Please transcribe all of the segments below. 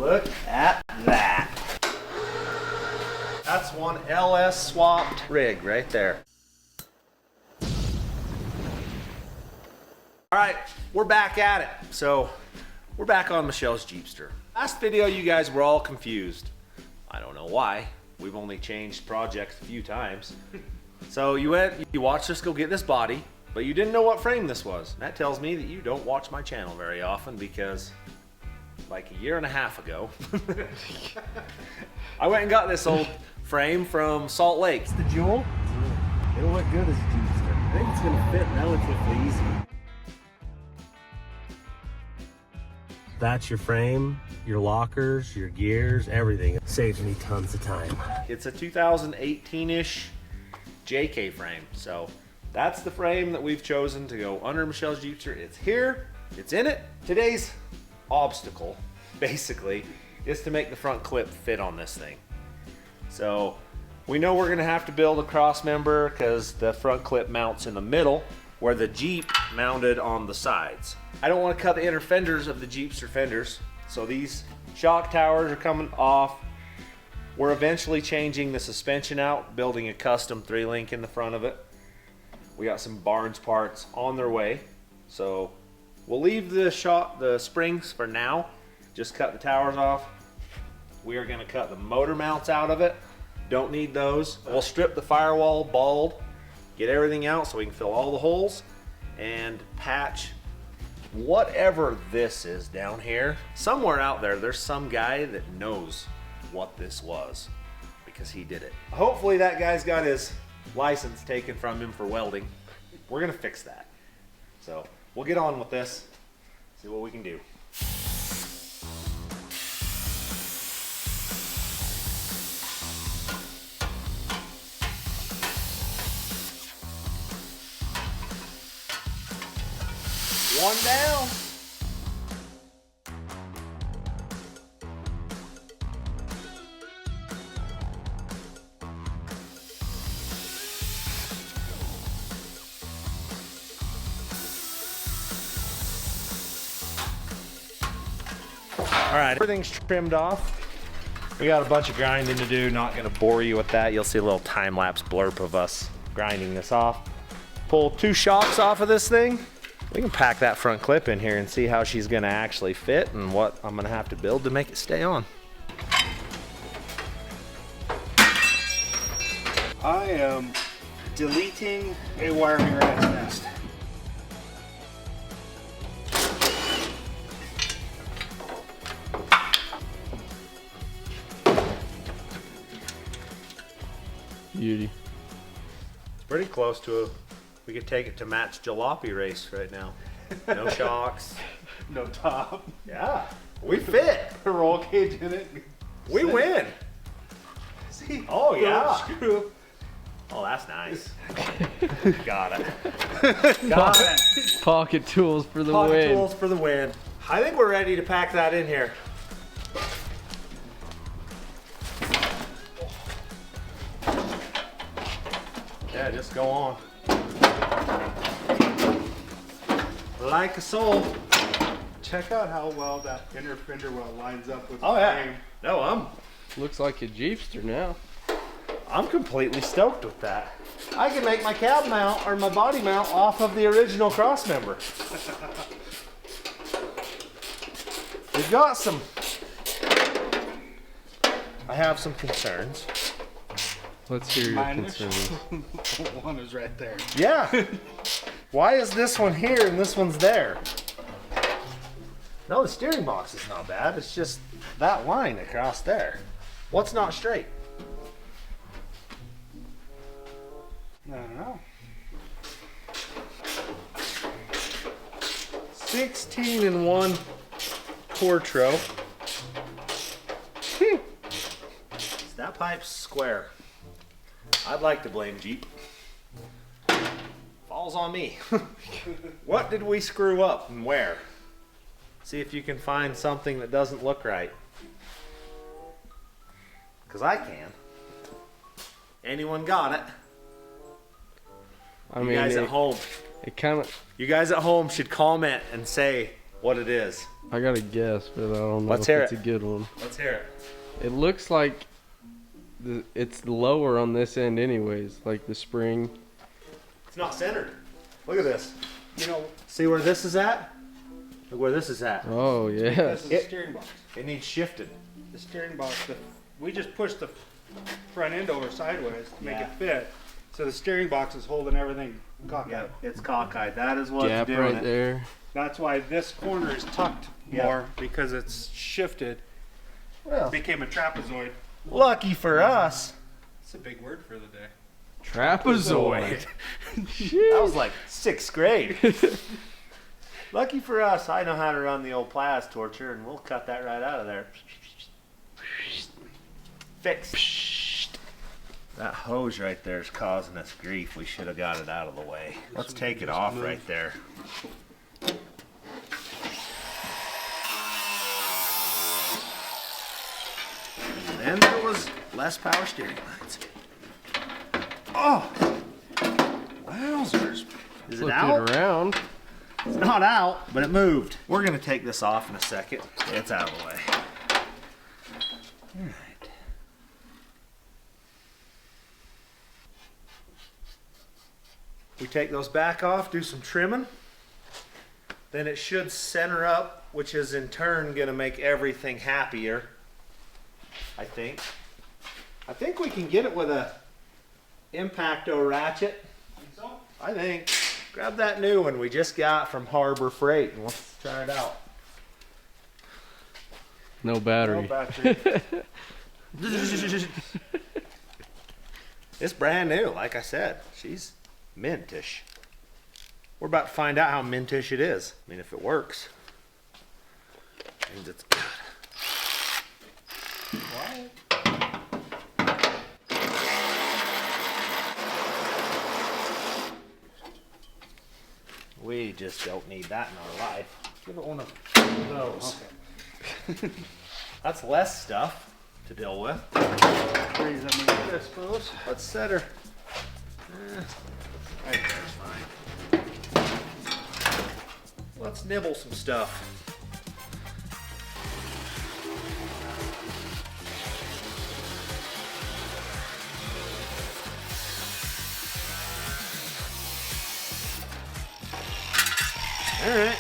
Look at that. That's one LS swapped rig right there. All right, we're back at it. So we're back on Michelle's Jeepster. Last video, you guys were all confused. I don't know why. We've only changed projects a few times. So you watched us go get this body, but you didn't know what frame this was. That tells me that you don't watch my channel very often, because like a year and a half ago, I went and got this old frame from Salt Lake. It's the Jewel. It'll look good as a Jeepster. I think it's gonna fit relatively easy. That's your frame, your lockers, your gears, everything. It saves me tons of time. It's a 2018-ish JK frame. So that's the frame that we've chosen to go under Michelle's Jeepster. It's here, it's in it. Today's obstacle, basically, is to make the front clip fit on this thing. So we know we're gonna have to build a cross member because the front clip mounts in the middle where the Jeep mounted on the sides. I don't want to cut the inner fenders of the Jeepster fenders, so these shock towers are coming off. We're eventually changing the suspension out, building a custom 3-link in the front of it. We got some Barnes parts on their way, so we'll leave the springs for now. Just cut the towers off. We are going to cut the motor mounts out of it. Don't need those. We'll strip the firewall bald, get everything out so we can fill all the holes, and patch whatever this is down here. Somewhere out there's some guy that knows what this was because he did it. Hopefully that guy's got his license taken from him for welding. We're gonna fix that. So we'll get on with this, see what we can do. One down. All right, everything's trimmed off. We got a bunch of grinding to do. Not gonna bore you with that. You'll see a little time-lapse blurb of us grinding this off. Pull 2 shocks off of this thing. We can pack that front clip in here and see how she's gonna actually fit and what I'm gonna have to build to make it stay on. I am deleting a wiring rat's nest. Beauty. It's pretty close to a, we could take it to Matt's jalopy race right now. No shocks. No top. Yeah, we fit. A roll cage in it. We win. See? Oh yeah. Screw. Oh, that's nice. Got it. Got it. Pocket tools for the Pocket win. tools for the win. I think we're ready to pack that in here. Yeah, just go on. Like a soul. Check out how well that inner fender well lines up with the Oh yeah. frame. No, Looks like a Jeepster now. I'm completely stoked with that. I can make my cab mount or my body mount off of the original cross member. We've got some. I have some concerns. Let's hear your Mine concerns. One is right there. Yeah. Why is this one here and this one's there? No, the steering box is not bad. It's just that line across there. What's not straight? I don't know. 16 and 1 Portro. That pipe's square. I'd like to blame Jeep. Falls on me. What did we screw up and where? See if you can find something that doesn't look right. Because I can. Anyone got it? I You mean, guys at home. it kind of. You guys at home should comment and say what it is. I got a guess, but I don't know Let's if hear it's it. a good one. Let's hear it. It looks like it's lower on this end anyways, like the spring. It's not centered. Look at this. You know, see where this is at? Look where this is at. Oh, yeah. This is the steering box. It needs shifted. The steering box, we just pushed the front end over sideways to make Yeah. it fit. So the steering box is holding everything cockeyed. Yep, it's cockeyed. That is what's Gap doing right it. there. That's why this corner is tucked Yeah. more, because it's shifted. Well, It became a trapezoid. lucky for us. It's a big word for the day. Trapezoid. That was like 6th grade. Lucky for us, I know how to run the old pliers torture, and we'll cut that right out of there. Fixed. That hose right there is causing us grief. We should have got it out of the way. Let's take it off right there. And then there was less power steering lines. Oh! Wowzers. Is it Flip out? it around. It's not out, but it moved. We're gonna take this off in a second. It's out of the way. All right. We take those back off, do some trimming. Then it should center up, which is in turn gonna make everything happier. I think. I think we can get it with a Impacto ratchet. I think. Grab that new one we just got from Harbor Freight and let's try it out. No battery. No battery. It's brand new, like I said. She's mintish. We're about to find out how mintish it is. I mean, if it works, means it's good. We just don't need that in our life. Give it one of those. Okay. That's less stuff to deal with. Freeze that maybe. I suppose. Let's set her. Right there's fine. Let's nibble some stuff. All right.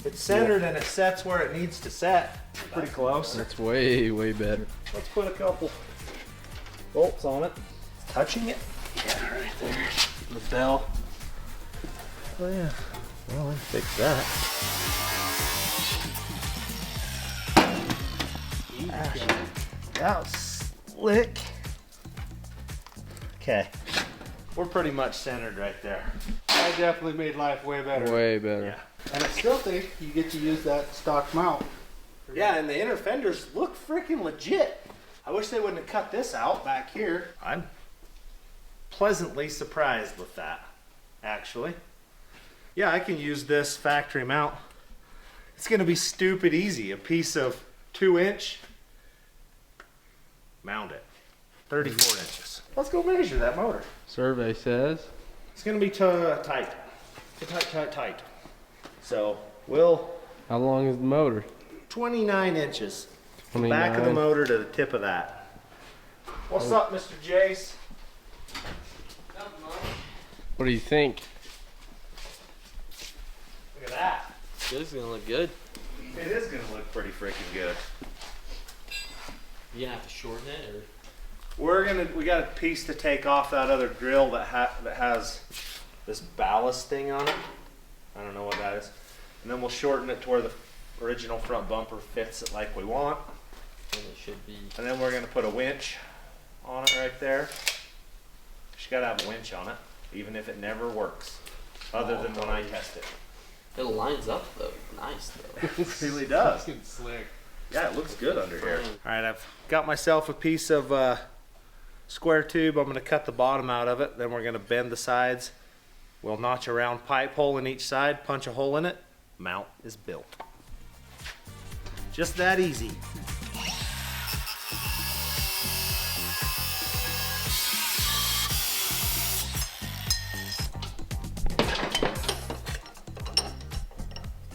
It's centered and it sets where it needs to set. Pretty close. That's way, way better. Let's put a couple bolts on it. Touching it? Yeah, right there. The bell. Oh yeah. Well, let's fix that. That was slick. Okay. We're pretty much centered right there. That definitely made life way better. Way better. Yeah. And I still think you get to use that stock mount. Yeah, and the inner fenders look freaking legit. I wish they wouldn't have cut this out back here. I'm pleasantly surprised with that, actually. Yeah, I can use this factory mount. It's gonna be stupid easy. A piece of 2-inch, mount it. 34 inches. Let's go measure that motor. Survey says. It's gonna be tight. Tight. So we'll, How long is the motor? 29 inches. From the back of the 29. motor to the tip of that. What's up, Mr. Jace? What do you think? Look at that. This is gonna look good. It is gonna look pretty freaking good. You gonna have to shorten it, or We got a piece to take off that other grill that has this ballast thing on it. I don't know what that is. And then we'll shorten it to where the original front bumper fits it like we want. and it should be. And then we're gonna put a winch on it right there. Just gotta have a winch on it, even if it never works, other than when I test it. It lines up though, nice though. It really does. Slick. Yeah, it looks good under here. All right, I've got myself a piece of square tube. I'm gonna cut the bottom out of it. Then we're gonna bend the sides. We'll notch a round pipe hole in each side, punch a hole in it. Mount is built. Just that easy.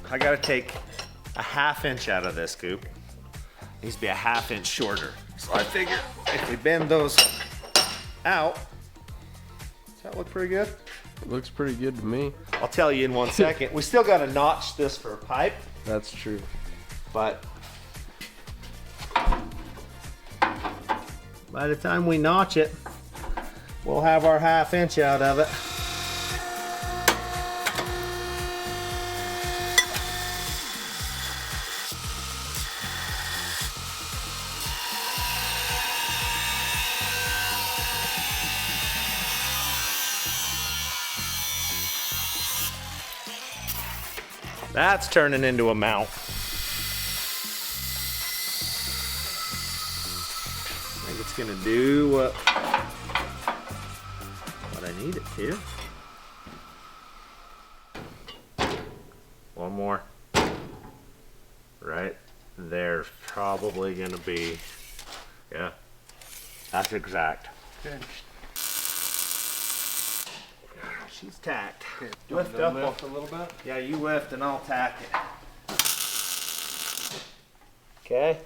I gotta take a 1/2 inch out of this goop. Needs to be a 1/2 inch shorter. So I figure if we bend those out, does that look pretty good? It looks pretty good to me. I'll tell you in 1 second. We still gotta notch this for a pipe, That's true. but by the time we notch it, we'll have our 1/2 inch out of it. That's turning into a mount. I think it's gonna do what I need it to. One more. Right there's probably gonna be, yeah, that's exact. Okay. She's tacked. Okay. Lift Do you up want to lift a little bit? Yeah, you lift and I'll tack it. Okay.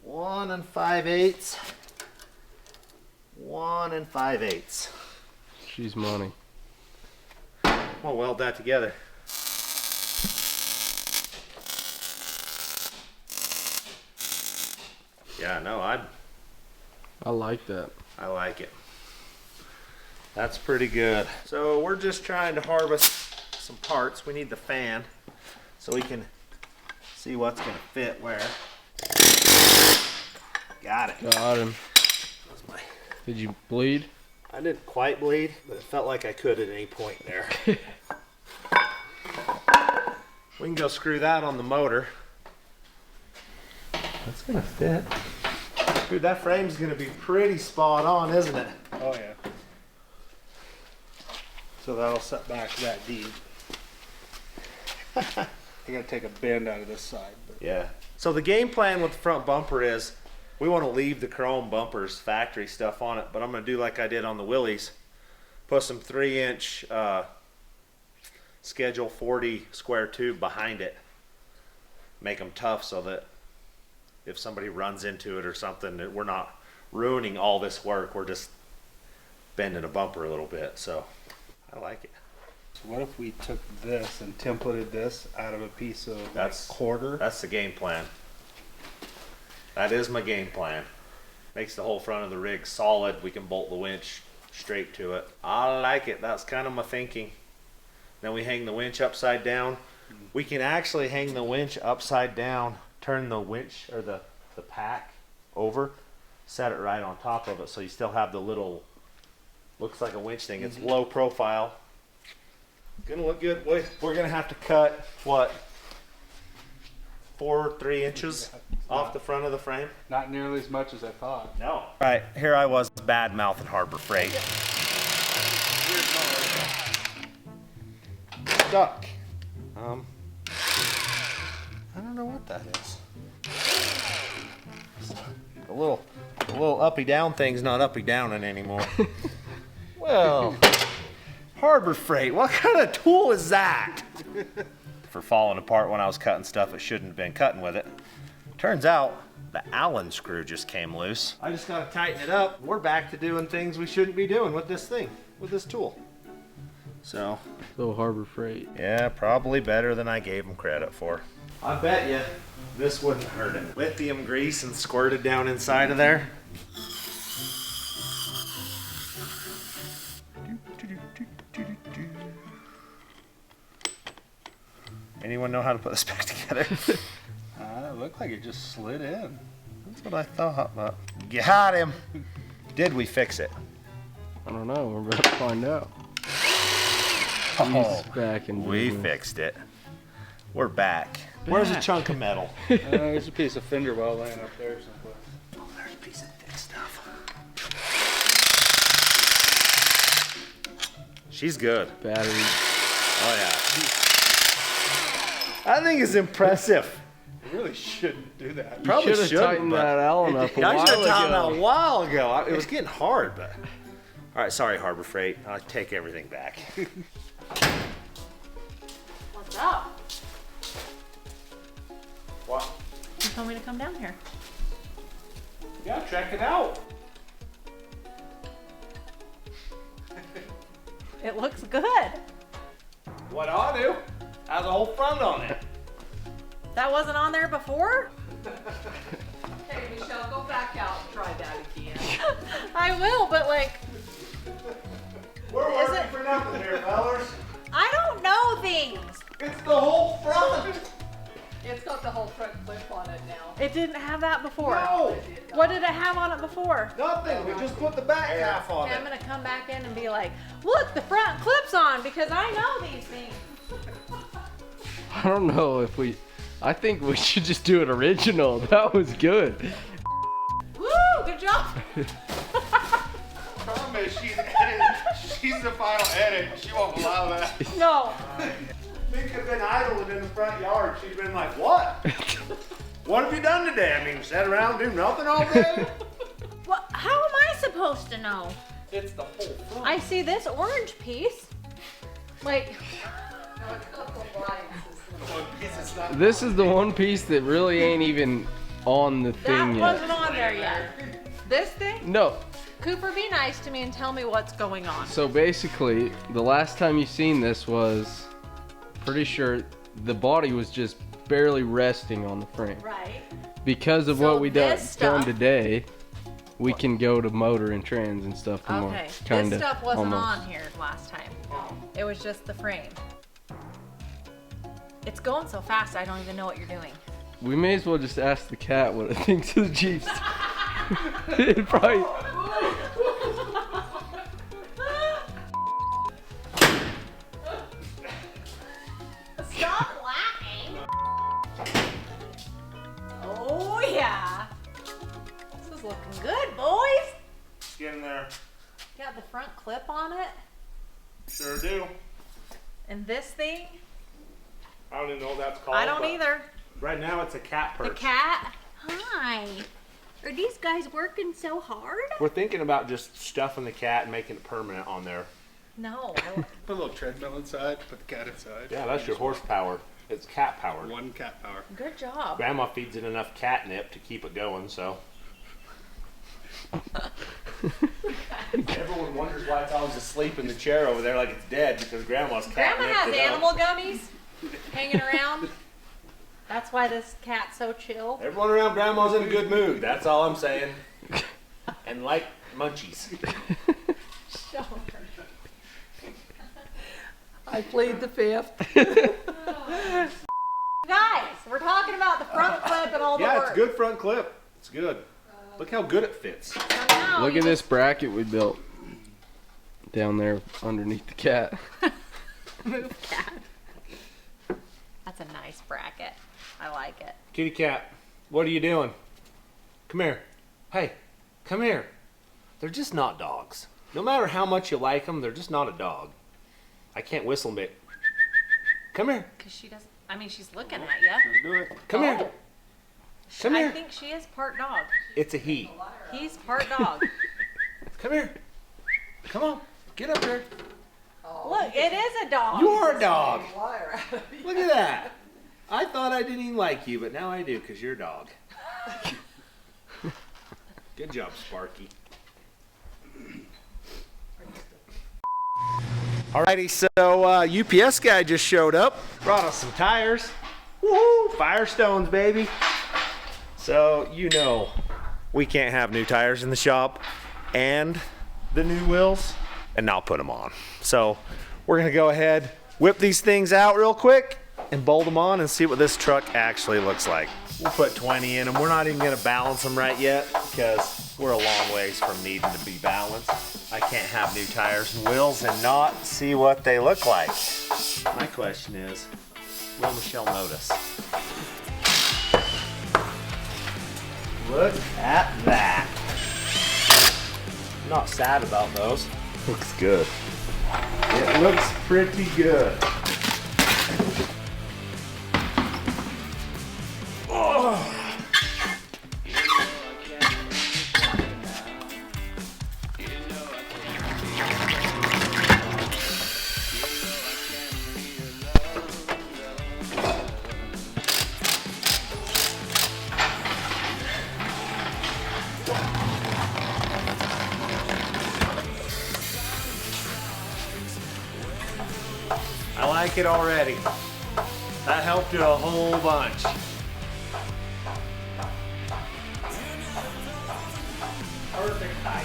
1 5/8. 1 5/8. She's money. We'll weld that together. Yeah, no, I like that. I like it. That's pretty good. So we're just trying to harvest some parts. We need the fan so we can see what's gonna fit where. Got it. Got him. That's my... Did you bleed? I didn't quite bleed, but it felt like I could at any point there. We can go screw that on the motor. That's gonna fit. Dude, that frame's gonna be pretty spot on, isn't it? Oh yeah. So that'll set back that deep. I gotta take a bend out of this side. But Yeah. So the game plan with the front bumper is we want to leave the chrome bumpers factory stuff on it, but I'm going to do like I did on the Willys. Put some 3-inch Schedule 40 square tube behind it. Make them tough so that if somebody runs into it or something, that we're not ruining all this work. We're just bending a bumper a little bit. So I like it. so what if we took this and templated this out of a piece of That's- quarter? That's the game plan. That is my game plan. Makes the whole front of the rig solid. We can bolt the winch straight to it. I like it. That's kind of my thinking. Then we hang the winch upside down. We can actually hang the winch upside down, turn the winch or the pack over, set it right on top of it so you still have the little, looks like a winch thing. It's low profile. Gonna look good. We're gonna have to cut, what, 3 inches off the front of the frame? Not nearly as much as I thought. No. Right, here I was bad mouthing Harbor Freight. Stuck. I don't know what that is. The little uppy down thing's not uppy downing anymore. Well, Harbor Freight, what kind of tool is that? For falling apart when I was cutting stuff it shouldn't have been cutting with it. Turns out the Allen screw just came loose. I just gotta tighten it up. We're back to doing things we shouldn't be doing with this thing, with this tool. So, Little Harbor Freight. yeah, probably better than I gave him credit for. I bet you this wouldn't hurt it. Lithium grease and squirted down inside of there. Anyone know how to put this back together? It looked like it just slid in. That's what I thought, but got him. Did we fix it? I don't know. We're about to find out. Oh, He's back in we business. fixed it. We're back. Where's a chunk of metal? There's a piece of fender well laying up there someplace. Oh, there's a piece of thick stuff. She's good. Battery. Oh yeah. I think it's impressive. You really shouldn't do that. Probably should have shouldn't, tightened but- that Allen up a I while should have tightened that ago. a while ago. It was getting hard, but. All right, sorry, Harbor Freight. I'll take everything back. What's up? told me to come down here. Yeah, check it out. It looks good. What I do? Has a whole front on it. That wasn't on there before? Okay, Michelle, go back out and try that again. I will, but like, We're Is working it- for nothing here, fellas. I don't know things. It's the whole front. It's got the whole front clip on it now. It didn't have that before. No, What did it have on it before? nothing. We just put the back half on Okay, I'm it. gonna come back in and be like, look, the front clip's on because I know these things. I don't know if I think we should just do it original. That was good. Woo, good job. Problem is, she's the final edit. She won't allow that. No. We could have been idling in the front yard. She'd been like, what? What have you done today? I mean, sit around, do nothing all day? What? How am I supposed to know? It's the whole front. I see this orange piece. Like, No, it's got the lines. One piece is not. This is the one piece that really ain't even on the that thing yet. wasn't on there yet. This thing? No. Cooper, be nice to me and tell me what's going on. So basically, the last time you seen this was pretty sure the body was just barely resting on the frame. Right. Because of So what we this done stuff- today, we can go to motor and trans and stuff tomorrow. Okay. Kinda, This stuff wasn't almost. on here last time. It was just the frame. It's going so fast, I don't even know what you're doing. We may as well just ask the cat what it thinks of the Jeeps. It probably. Stop laughing. Oh yeah. This is looking good, boys. Get in there. Got the front clip on it. Sure do. And this thing, I don't even know what that's called. I don't but either. Right now, it's a cat perch. The cat. Hi. Are these guys working so hard? We're thinking about just stuffing the cat and making it permanent on there. No. Put a little treadmill inside. Put the cat inside. Yeah, that's your horsepower. It's cat powered. One cat power. Good job. Grandma feeds it enough catnip to keep it going, so. Everyone wonders why it's always asleep in the chair over there like it's dead because Grandma's catnip. Grandma has animal gummies hanging around. That's why this cat's so chill. Everyone around Grandma's in a good mood. That's all I'm saying. And like munchies. I plead the fifth. Guys, we're talking about the front clip and all the Yeah, work. it's good front clip. It's good. Look how good it fits. So now Look you at this bracket we built down there underneath the cat. move cat. That's a nice bracket. I like it. Kitty cat, what are you doing? Come here. Hey, come here. They're just not dogs. No matter how much you like them, they're just not a dog. I can't whistle them, but come here. Cause she doesn't. I mean, she's looking at you. Do it. Come here. Come I here. think she is part dog. It's a he. He's part dog. Come here. Come on. Get up here. Look, it is a dog. You are a dog. Liar out of you. Look at that. I thought I didn't even like you, but now I do because you're a dog. Good job, Sparky. Alrighty, so UPS guy just showed up, brought us some tires. Woohoo! Firestones, baby. So you know we can't have new tires in the shop and the new wheels and not put them on. So we're gonna go ahead, whip these things out real quick and bolt them on and see what this truck actually looks like. We'll put 20 in them. We're not even gonna balance them right yet because we're a long ways from needing to be balanced. I can't have new tires and wheels and not see what they look like. My question is, will Michelle notice? Look at that. I'm not sad about those. Looks good. It looks pretty good. Oh. it already. That helped you a whole bunch. Perfect height.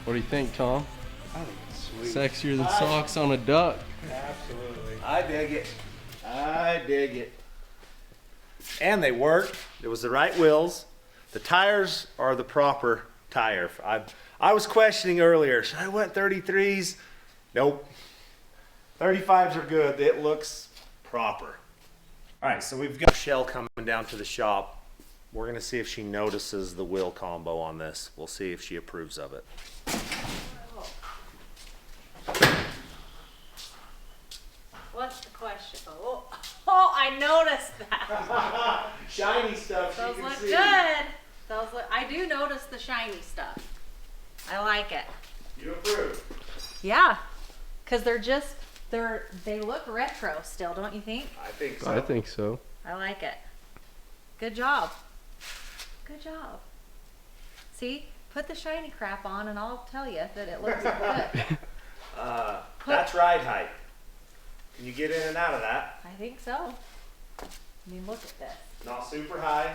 What do you think, Tom? I think it's sweet. Sexier than socks on a duck. Absolutely. I dig it. I dig it. And they work. It was the right wheels. The tires are the proper tire. I was questioning earlier, should I went 33s? Nope. 35s are good. It looks proper. All right, so we've got Michelle coming down to the shop. We're gonna see if she notices the wheel combo on this. We'll see if she approves of it. What's the question? Oh, I noticed that. Shiny stuff. Those look good. Those look. I do notice the shiny stuff. I like it. You approve? Yeah, cause they look retro still, don't you think? I think so. I think so. I like it. Good job. Good job. See, put the shiny crap on, and I'll tell you that it looks good. That's ride height. Can you get in and out of that? I think so. I mean, look at this. Not super high.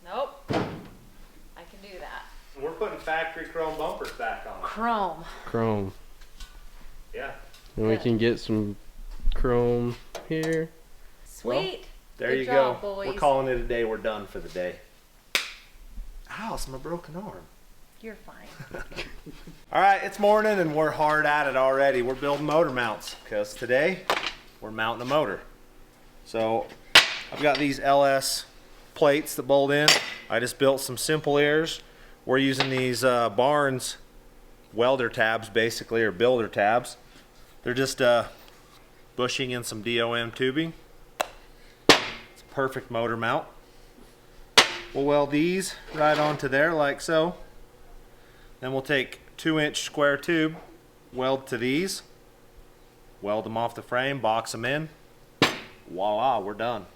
Nope. I can do that. We're putting factory chrome bumpers back on. Chrome. Chrome. Yeah. And we Good. can get some chrome here. Sweet. There Good you job, go. boys. We're calling it a day. We're done for the day. Ow, it's my broken arm. You're fine. All right, it's morning and we're hard at it already. We're building motor mounts because today we're mounting a motor. So I've got these LS plates that bolt in. I just built some simple ears. We're using these Barnes welder tabs basically, or builder tabs. They're just bushing in some DOM tubing. It's a perfect motor mount. We'll weld these right onto there like so. Then we'll take 2-inch square tube, weld to these, weld them off the frame, box them in. Voila, we're done.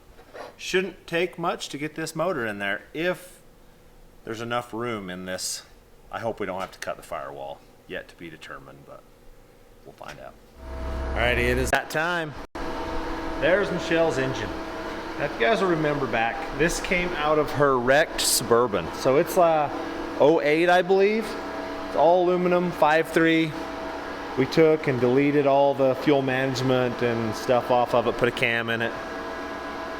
Shouldn't take much to get this motor in there if there's enough room in this. I hope we don't have to cut the firewall. Yet to be determined, but we'll find out. Alrighty, it is that time. There's Michelle's engine. Now, if you guys will remember back, this came out of her wrecked Suburban. So it's 08, I believe. It's all aluminum, 5.3. We took and deleted all the fuel management and stuff off of it, put a cam in it.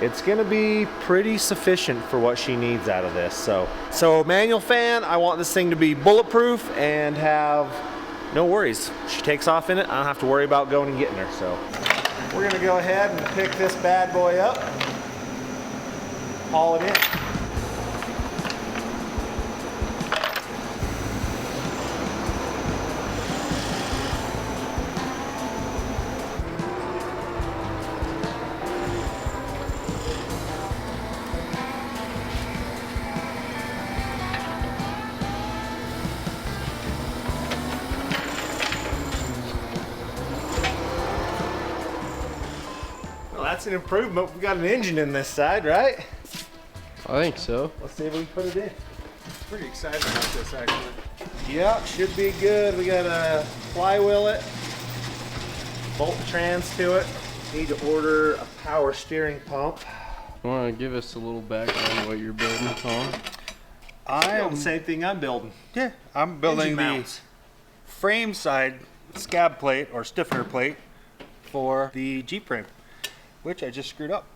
It's gonna be pretty sufficient for what she needs out of this. So manual fan, I want this thing to be bulletproof and have no worries. She takes off in it, I don't have to worry about going and getting her. So we're gonna go ahead and pick this bad boy up, haul it in. That's an improvement. We got an engine in this side, right? I think so. Let's see if we can put it in. Pretty excited about this actually. Yeah, should be good. We gotta flywheel it, bolt trans to it. Need to order a power steering pump. You want to give us a little background on what you're building, Tom? The same thing I'm building. Yeah, I'm building Engine the mounts. frame side scab plate or stiffener plate for the Jeep frame, which I just screwed up.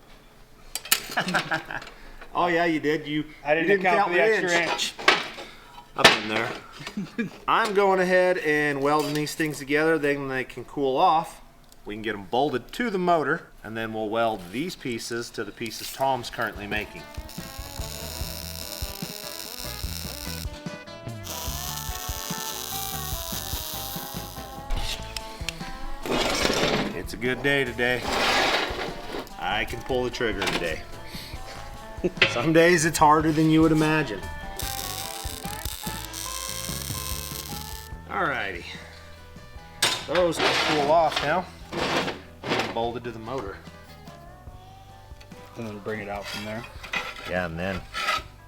Oh yeah, you did. I didn't count for the extra inch. I've been there. I'm going ahead and welding these things together. Then they can cool off. We can get them bolted to the motor, and then we'll weld these pieces to the pieces Tom's currently making. It's a good day today. I can pull the trigger today. Some days it's harder than you would imagine. Alrighty. Those can cool off now. And bolted to the motor. And then bring it out from there. Yeah, and then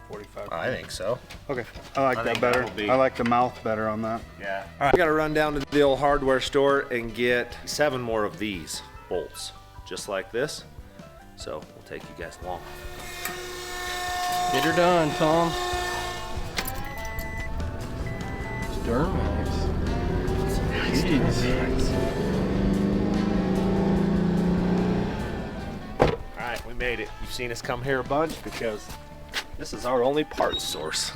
45. I think so. Okay, I like I that think better. that'll be- I like the mouth better on that. Yeah. All right, I gotta run down to the old hardware store and get 7 more of these bolts, just like this. So we'll take you guys along. Get her done, Tom. It's Duramax. Jeez. All right, we made it. You've seen us come here a bunch because this is our only parts source,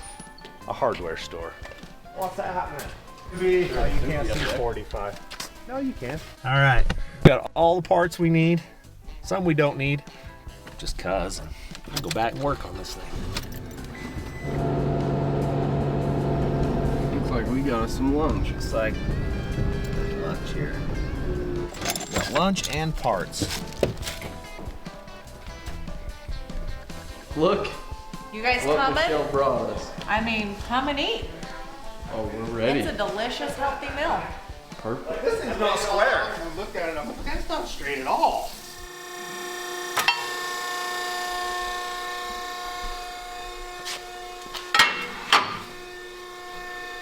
a hardware store. What's that happening? You can't see 45. No, you can. All right, got all the parts we need. Some we don't need, just cause. We'll go back and work on this thing. Looks like we got us some lunch. Looks like lunch here. Got lunch and parts. Look You guys what coming? Michelle brought us. I mean, come and eat. Oh, we're ready. It's a delicious, healthy meal. Perfect. This thing's not square. I look at it, I'm like, that's not straight at all.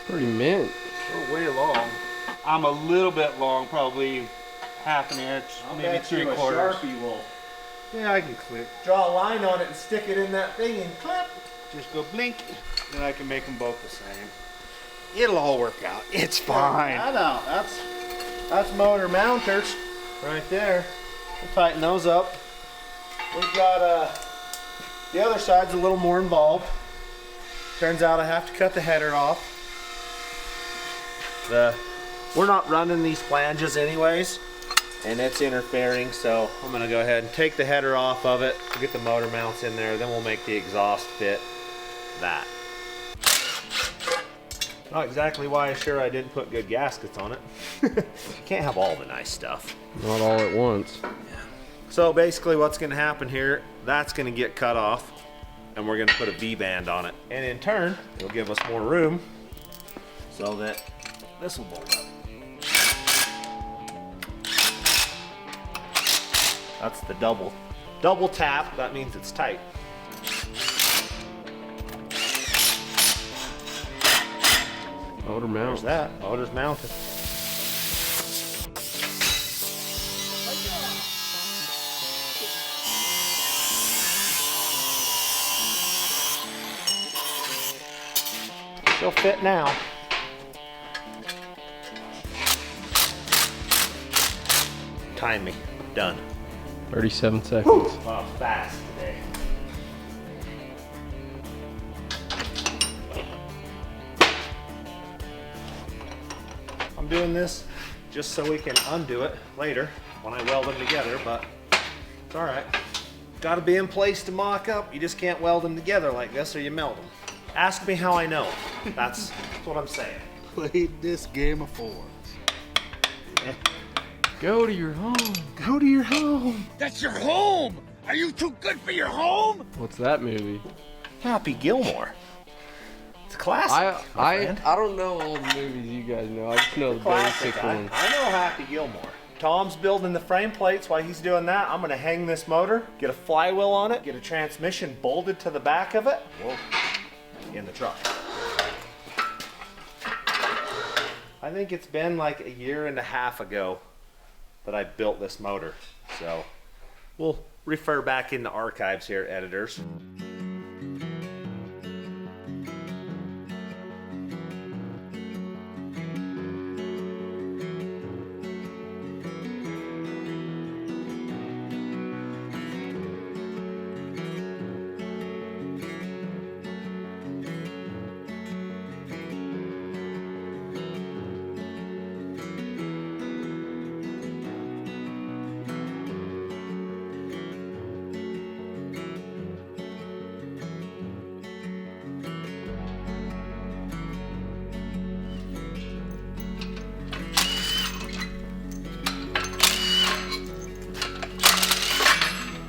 Pretty mint. We're way long. I'm a little bit long, probably half an inch, maybe 3/4. will Yeah, I can click. draw a line on it and stick it in that thing and clip. Just go blink, then I can make them both the same. It'll all work out. It's fine. I know. That's motor mounters right there. We'll tighten those up. We've got the other side's a little more involved. Turns out I have to cut the header off. We're not running these flanges anyways, and it's interfering, so I'm gonna go ahead and take the header off of it. We'll get the motor mounts in there, then we'll make the exhaust fit that. Not exactly why sure I didn't put good gaskets on it. Can't have all the nice stuff. Not all at once. So basically what's gonna happen here, that's gonna get cut off and we're gonna put a V-band on it. And in turn, it'll give us more room so that this will bolt up. That's the double tap, that means it's tight. Motor There's mount. that, motor's mounted. She'll fit now. Time me, done. 37 seconds. Wow, fast today. I'm doing this just so we can undo it later when I weld them together, but it's all right. Got to be in place to mock up. You just can't weld them together like this or you melt them. Ask me how I know. That's what I'm saying. Played this game before. Go to your home. Go to your home. That's your home! Are you too good for your home? What's that movie? Happy Gilmore. It's a classic. my friend. I don't know all the movies you guys know. I just know the Classic. basic I ones. know Happy Gilmore. Tom's building the frame plates. While he's doing that, I'm gonna hang this motor, get a flywheel on it, get a transmission bolted to the back of it. Whoa. In the truck. I think it's been like a year and a half ago that I built this motor. So we'll refer back in the archives here, editors.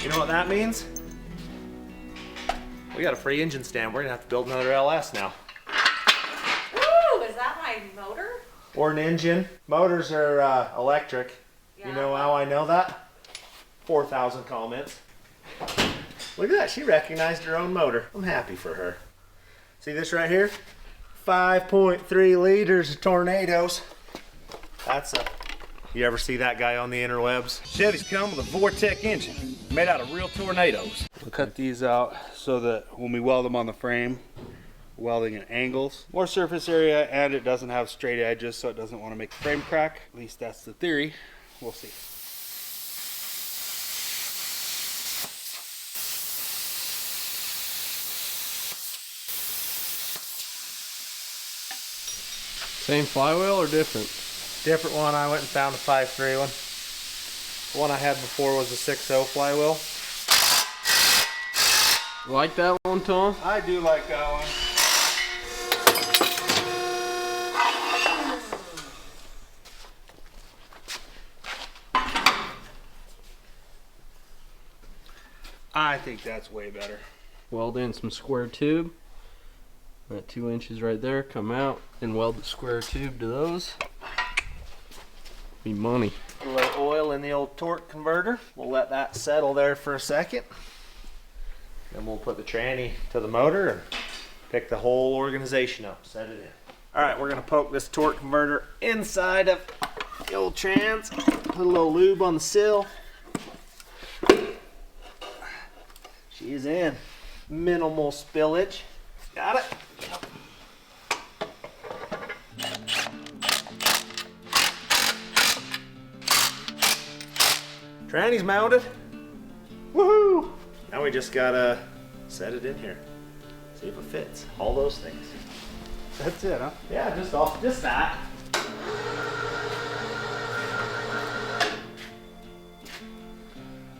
You know what that means? We got a free engine stand. We're gonna have to build another LS now. Woo! Is that my motor? Or an engine. Motors are electric. You know how I know that? 4,000 comments. Look at that, she recognized her own motor. I'm happy for her. See this right here? 5.3 liters of tornadoes. That's a... You ever see that guy on the interwebs? Chevy's come with a Vortec engine made out of real tornadoes. We'll cut these out so that when we weld them on the frame, welding at angles, more surface area, and it doesn't have straight edges, so it doesn't want to make the frame crack. At least that's the theory. We'll see. Same flywheel or different? Different one. I went and found a 5.3 one. The one I had before was a 6.0 flywheel. Like that one, Tom? I do like that one. I think that's way better. Weld in some square tube. That 2 inches right there, come out and weld the square tube to those. Be money. A little oil in the old torque converter. We'll let that settle there for a second. Then we'll put the tranny to the motor and pick the whole organization up, set it in. All right, we're gonna poke this torque converter inside of the old trans. Put a little lube on the sill. She's in. Minimal spillage. Got it? Tranny's mounted. Woohoo! Now we just gotta set it in here. See if it fits. All those things. That's it, huh? Yeah, just that.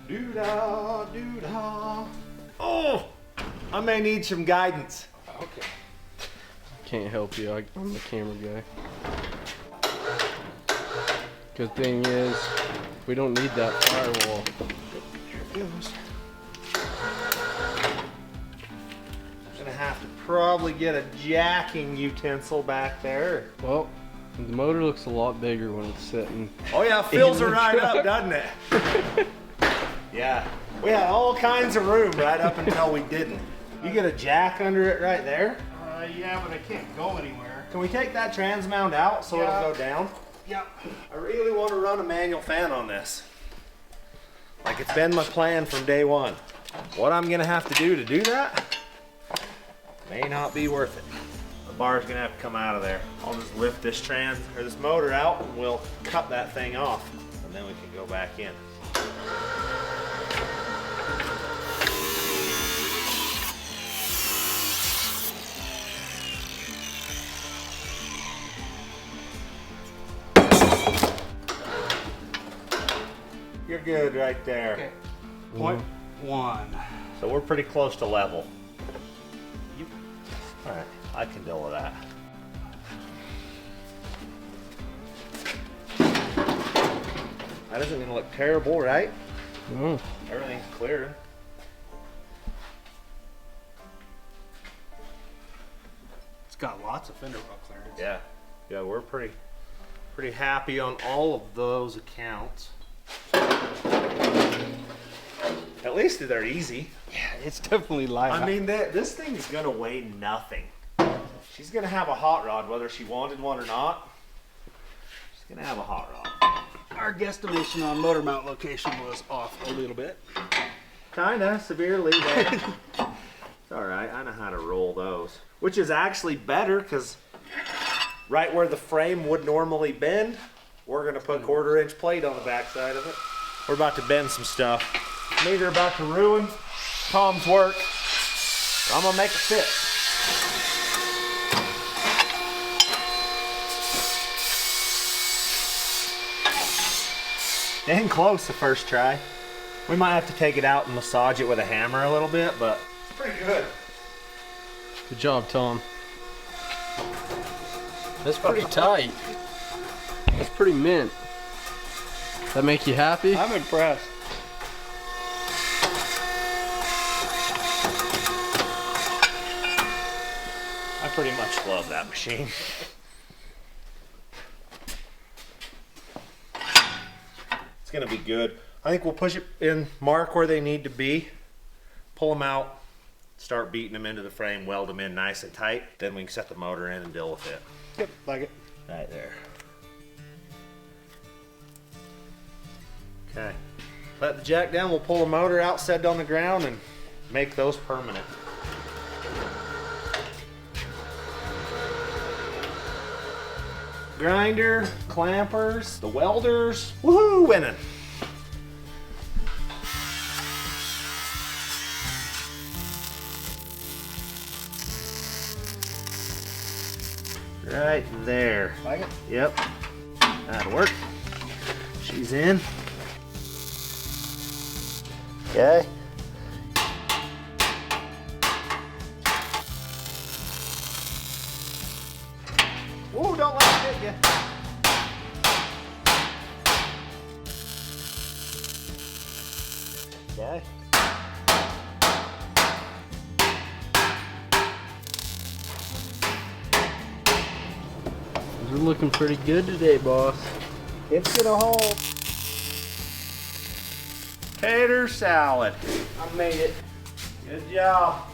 Doo-dah, doo-dah. Oh! I may need some guidance. Okay. Can't help you, I'm the camera guy. Good thing is, we don't need that firewall. Here it goes. I'm gonna have to probably get a jacking utensil back there. Well, the motor looks a lot bigger when it's sitting. Oh yeah, fills in her the right truck. up, doesn't it? Yeah, we had all kinds of room right up until we didn't. You get a jack under it right there. Yeah, but I can't go anywhere. Can we take that trans mount out so Yeah. it'll go down? Yep. I really want to run a manual fan on this. Like it's been my plan from day one. What I'm gonna have to do that may not be worth it. The bar's gonna have to come out of there. I'll just lift this trans or this motor out and we'll cut that thing off and then we can go back in. You're good right there. Okay. Point one. So we're pretty close to level. All right, I can deal with that. That isn't gonna look terrible, right? Mm. Everything's clear. It's got lots of fender well clearance. Yeah, yeah, we're pretty happy on all of those accounts. At least they're easy. Yeah, it's definitely light. I mean, this thing is gonna weigh nothing. She's gonna have a hot rod, whether she wanted one or not. She's gonna have a hot rod. our guesstimation on motor mount location was off a little bit. Kinda severely, but it's all right. I know how to roll those, which is actually better because right where the frame would normally bend, we're gonna put 1/4-inch plate on the backside of it. We're about to bend some stuff. These are about to ruin Tom's work. I'm gonna make it fit. Dang close the first try. We might have to take it out and massage it with a hammer a little bit, but it's pretty good. Good job, Tom. That's pretty tight. That's pretty mint. That make you happy? I'm impressed. I pretty much love that machine. It's gonna be good. I think we'll push it in, mark where they need to be, pull them out, start beating them into the frame, weld them in nice and tight. Then we can set the motor in and deal with it. Yep, like it. Right there. Okay. Let the jack down, we'll pull the motor out, set it on the ground, and make those permanent. Grinder, clampers, the welders, woohoo, winning. Right there. Like it? Yep. That'll work. She's in. Okay. Ooh, don't let it hit you. Okay. You're looking pretty good today, boss. It's gonna hold. Tater salad. I made it. Good job.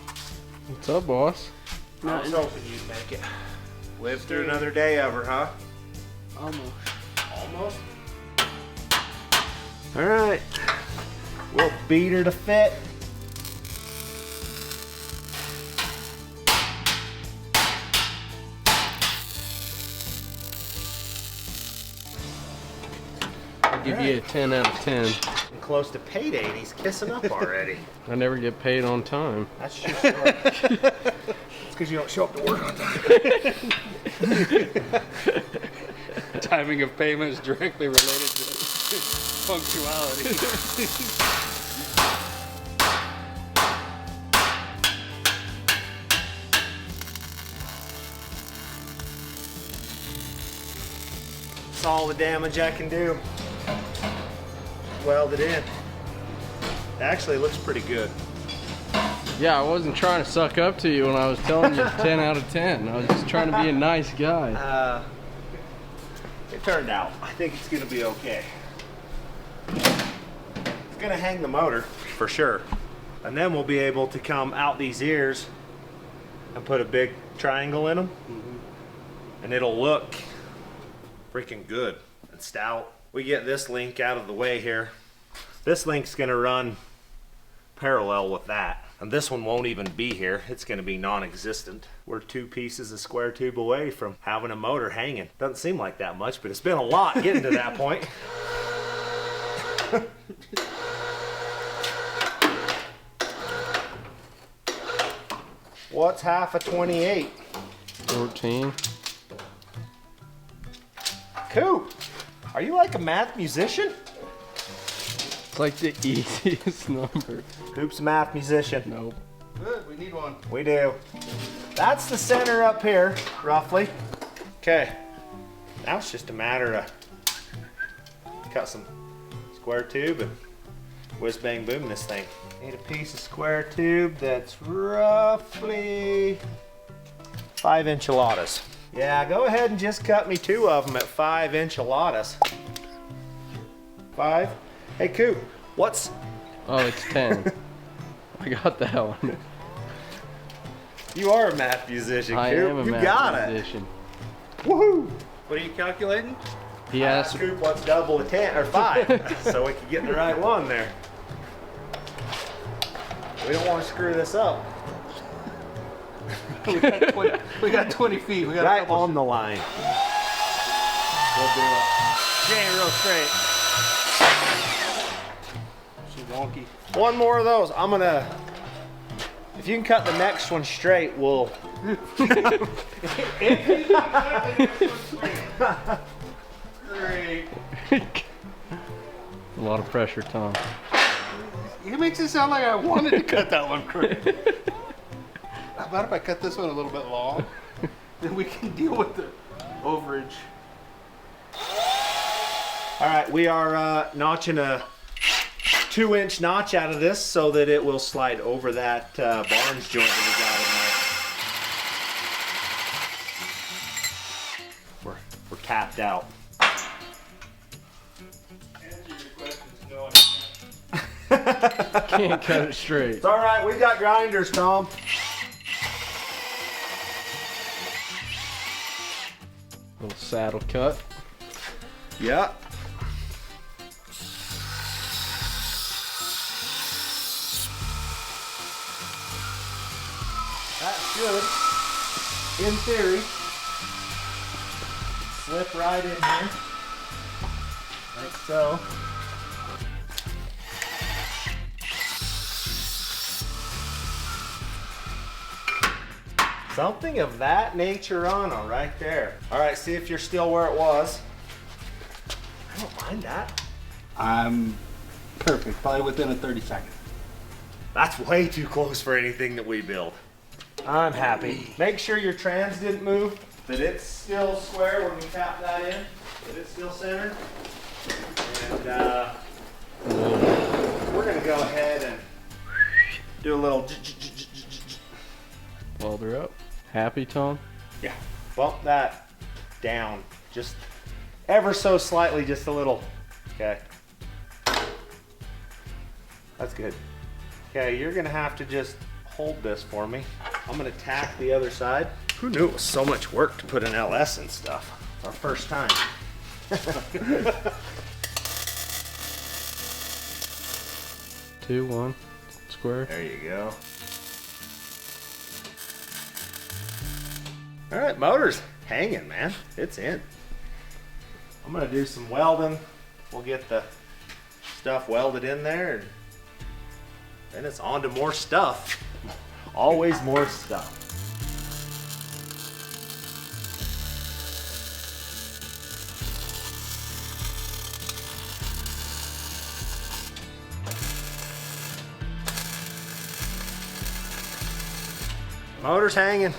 What's up, boss? I was hoping you'd make it. Live through another day of her, huh? Almost. Almost. All right. We'll beat her to fit. I'll give you a 10 out of 10. Close to payday and he's kissing up already. I never get paid on time. That's just it's because you don't show up to work on time. Timing of payment is directly related to punctuality. That's all the damage I can do. Weld it in. It actually looks pretty good. Yeah, I wasn't trying to suck up to you when I was telling you 10 out of 10. I was just trying to be a nice guy. It turned out. I think it's gonna be okay. It's gonna hang the motor for sure. And then we'll be able to come out these ears and put a big triangle in them. And it'll look freaking good and stout. We get this link out of the way here. This link's gonna run parallel with that. And this one won't even be here. It's gonna be non-existent. We're 2 pieces of square tube away from having a motor hanging. Doesn't seem like that much, but it's been a lot getting to that point. What's half of 28? 14. Coop, are you like a math musician? It's like the easiest number. Coop's a math musician. Nope. Good, we need one. We do. That's the center up here, roughly. Okay. Now it's just a matter of cut some square tube and whiz bang boom this thing. Need a piece of square tube that's roughly 5 enchiladas. Yeah, go ahead and just cut me 2 of them at 5 enchiladas. 5. Hey Coop, what's... Oh, it's 10. I got that one. You are a math musician, Coop. I am a you math got musician. it. Woohoo! What are you calculating? He asked. Coop what's double a 10 or 5, so we can get the right one there. We don't want to screw this up. we got 20 feet. We got Right on the line. We'll do it. She ain't real straight. She's wonky. One more of those. I'm gonna. If you can cut the next one straight, we'll. Great. A lot of pressure, Tom. It makes it sound like I wanted to cut that one crooked. How about if I cut this one a little bit long? Then we can deal with the overage. All right, we are notching a 2-inch notch out of this so that it will slide over that Barnes joint that we got in there. We're tapped out. Can't cut it straight. It's all right, we got grinders, Tom. saddle cut. Yeah. That should, in theory, slip right in here. Like so. Something of that nature on them right there. All right, see if you're still where it was. I don't mind that. I'm perfect, probably within a 30-second. That's way too close for anything that we build. I'm happy. Make sure your trans didn't move, that it's still square when we tap that in, that it's still centered. And we're gonna go ahead and do a little Weld her up. Happy, Tom? yeah, bump that down just ever so slightly, just a little. Okay. That's good. Okay, you're gonna have to just hold this for me. I'm gonna tack the other side. Who knew it was so much work to put an LS in stuff? It's our first time. 2, 1, square. There you go. All right, motor's hanging, man. It's in. I'm gonna do some welding. We'll get the stuff welded in there, and then it's on to more stuff. Always more stuff. Motor's hanging.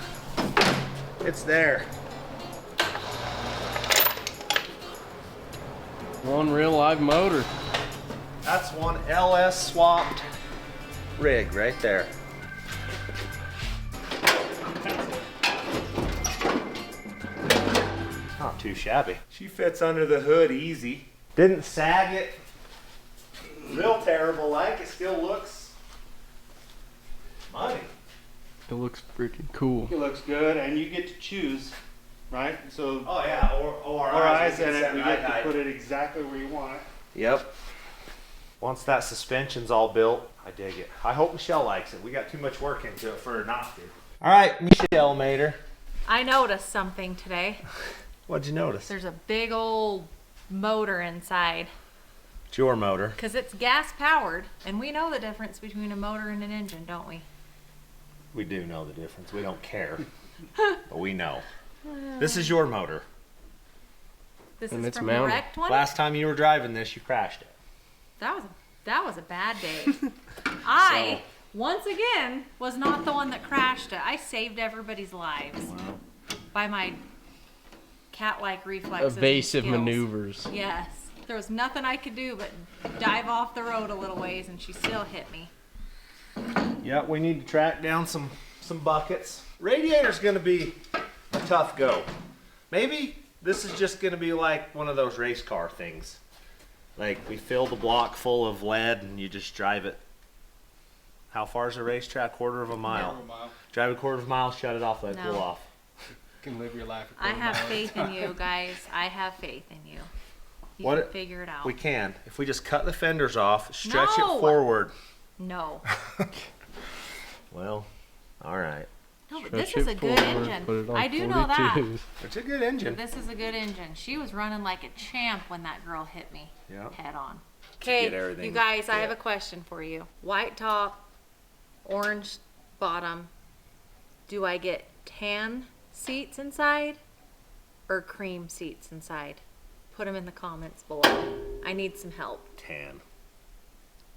It's there. One real live motor. That's one LS swapped rig right there. Not too shabby. She fits under the hood easy. Didn't sag it real terrible like. It still looks money. It looks freaking cool. It looks good, and you get to choose, right? So Oh yeah, or our eyes in it, set we right get to height. put it exactly where you want it. Yep. Once that suspension's all built, I dig it. I hope Michelle likes it. We got too much work into it for her not to. All right, Michelle Mater. I noticed something today. What'd you notice? There's a big old motor inside. It's your motor. Because it's gas powered, and we know the difference between a motor and an engine, don't we? We do know the difference. We don't care, but we know. This is your motor. This And is it's from mounted. the wrecked one? Last time you were driving this, you crashed it. That was a bad day. I, once again, was not the one that crashed it. I saved everybody's lives by my cat-like reflexes. and Evasive skills. maneuvers. Yes. There was nothing I could do but dive off the road a little ways, and she still hit me. Yep, we need to track down some buckets. Radiator's gonna be a tough go. Maybe this is just gonna be like one of those race car things. Like we fill the block full of lead and you just drive it. How far is a racetrack? Quarter of a mile. Drive a quarter of a mile, shut it off, let it No. cool off. You can live your life. I have faith in you, guys. I have faith in you. You What can it- figure it out. We can. If we just cut the fenders off, stretch No. it forward. No. Well, all right. No, but Stretch this is it a good forward, engine. put it on I do know that. 42s. It's a good engine. This is a good engine. She was running like a champ when that girl hit me Yeah. head on. get Okay, everything you guys, I have fit. a question for you. White top, orange bottom. Do I get tan seats inside or cream seats inside? Put them in the comments below. I need some help. Tan.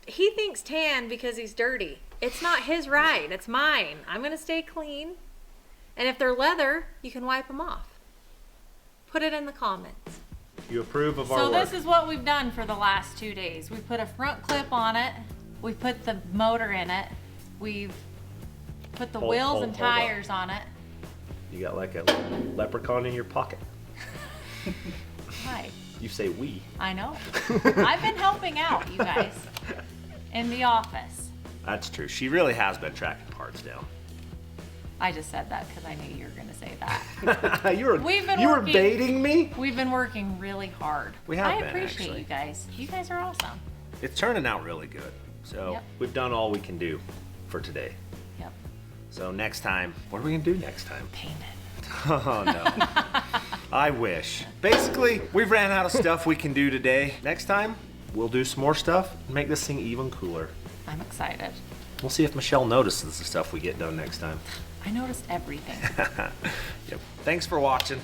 He thinks tan because he's dirty. It's not his ride, it's mine. I'm gonna stay clean. And if they're leather, you can wipe them off. Put it in the comments. You approve of our So work? this is what we've done for the last 2 days. We put a front clip on it. We put the motor in it. We've put the wheels and hold up. tires on it. You got like a leprechaun in your pocket. Hi. You say we. I know. I've been helping out, you guys, in the office. That's true. She really has been tracking parts down. I just said that because I knew you were going to say that. you were working- baiting me. We've been working really hard. We have I been, appreciate actually. you guys. You guys are awesome. It's turning out really good. So Yep. we've done all we can do for today. Yep. So next time, what are we gonna do next time? Paint it. Oh no. I wish. Basically, we've ran out of stuff we can do today. Next time, we'll do some more stuff and make this thing even cooler. I'm excited. We'll see if Michelle notices the stuff we get done next time. I noticed everything. Yep. Thanks for watching.